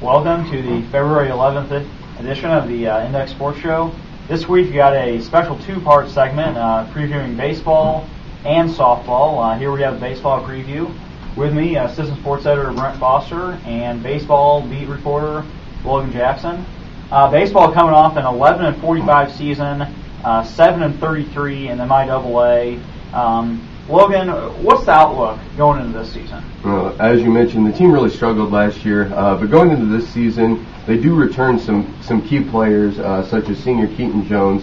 Welcome to the February 11th edition of the Index Sports Show. This week we got a special two-part segment previewing baseball and softball. Here we have a baseball preview. With me, Assistant Sports Editor Brent Foster and baseball beat reporter Logan Jackson. Baseball coming off an 11-45 season, 7-33 in the MIAA. Logan, what's the outlook going into this season? Well, as you mentioned, the team really struggled last year, but going into this season, they do return some key players, such as senior Keaton Jones,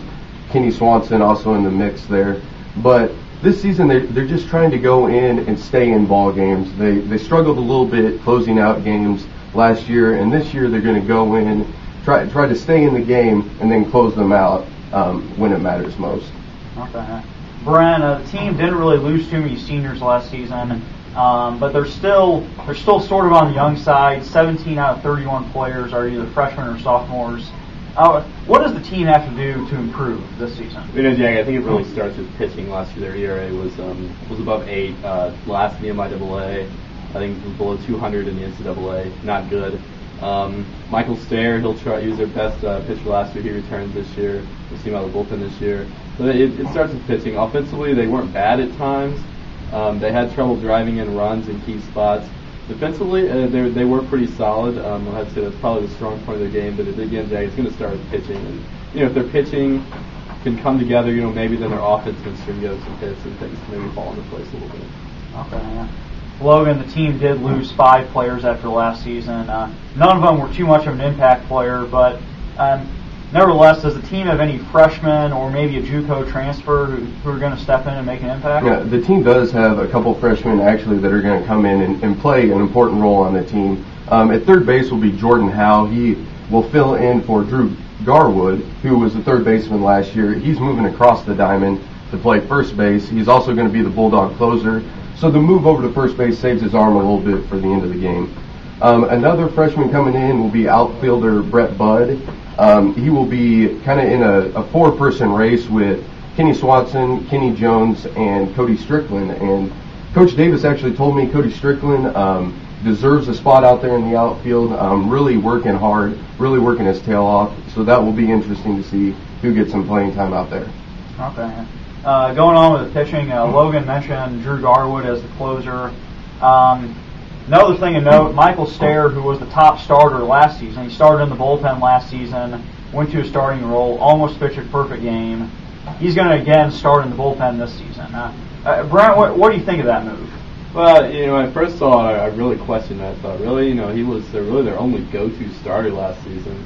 Kenny Swanson also in the mix there. But this season, they're just trying to go in and stay in ball games. They struggled a little bit closing out games last year, and this year they're going to go in, try to stay in the game, and then close them out when it matters most. Okay. Brent, the team didn't really lose too many seniors last season, but they're still sort of on the young side. 17 out of 31 players are either freshmen or sophomores. What does the team have to do to improve this season? Jack, I think it really starts with pitching. Last year, their ERA was above 8. Last in the MIAA, I think below 200 in the NCAA. Not good. Michael Stair, he'll use their best pitcher last year. He returns this year. We'll see him out of the bullpen this year. But it starts with pitching. Offensively, they weren't bad at times. They had trouble driving in runs in key spots. Defensively, they were pretty solid. I'd say that's probably the strong point of their game. But again, Jack, it's going to start with pitching. And if their pitching can come together, maybe then their offense can string together some hits and things can maybe fall into place a little bit. Okay. Yeah. Logan, the team did lose 5 players after last season. None of them were too much of an impact player, but nevertheless, does the team have any freshmen or maybe a JUCO transfer who are going to step in and make an impact? Yeah, the team does have a couple freshmen actually that are going to come in and play an important role on the team. At third base will be Jordan Howe. He will fill in for Drew Garwood, who was the third baseman last year. He's moving across the diamond to play first base. He's also going to be the Bulldog closer. So the move over to first base saves his arm a little bit for the end of the game. Another freshman coming in will be outfielder Brett Budd. He will be kind of in a 4-person race with Kenny Swanson, Kenny Jones, and Cody Strickland. And Coach Davis actually told me Cody Strickland deserves a spot out there in the outfield, really working hard, really working his tail off. So that will be interesting to see who gets some playing time out there. Okay. Going on with the pitching, Logan mentioned Drew Garwood as the closer. Another thing to note, Michael Stair, who was the top starter last season, he started in the bullpen last season, went to a starting role, almost pitched a perfect game. He's going to again start in the bullpen this season. Brent, what do you think of that move? Well, when I first saw it, I really questioned that. I thought, really, he was really their only go-to starter last season.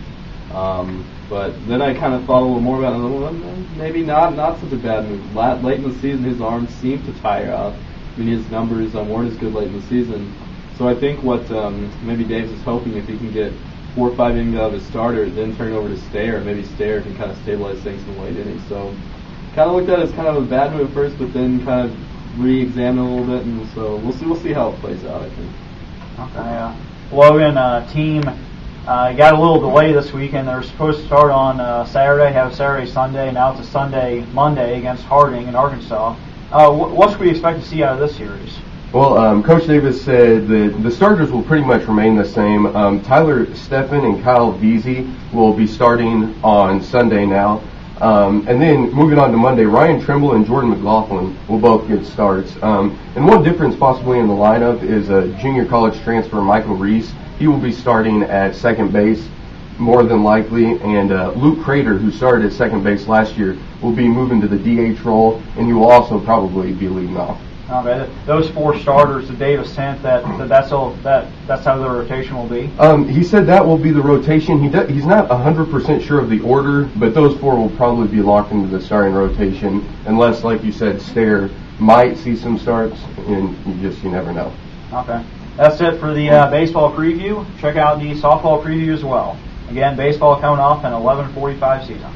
But then I kind of thought a little more about it. Maybe not such a bad move. Late in the season, his arm seemed to tire out. His numbers weren't as good late in the season. So I think what maybe Davis is hoping, if he can get 4 or 5 innings out of his starter, then turn it over to Stair, maybe Stair can kind of stabilize things in the late innings. So kind of looked at it as kind of a bad move at first, but then kind of re-examine it a little bit, and so we'll see how it plays out, I think. Okay. Logan, team got a little delay this weekend. They were supposed to start on Saturday, have Saturday, Sunday. Now it's a Sunday, Monday against Harding in Arkansas. What should we expect to see out of this series? Well, Coach Davis said that the starters will pretty much remain the same. Tyler Steffen and Kyle Veazey will be starting on Sunday now. And then moving on to Monday, Ryan Trimble and Jordan McLaughlin will both get starts. And one difference possibly in the lineup is a junior college transfer, Michael Reese. He will be starting at second base, more than likely. And Luke Crater, who started at second base last year, will be moving to the DH role, and he will also probably be leading off. Okay. Those 4 starters that Davis sent, that's how the rotation will be? He said that will be the rotation. He's not 100% sure of the order, but those 4 will probably be locked into the starting rotation, unless, like you said, Stair might see some starts, and you never know. Okay. That's it for the baseball preview. Check out the softball preview as well. Again, baseball coming off an 11-45 season.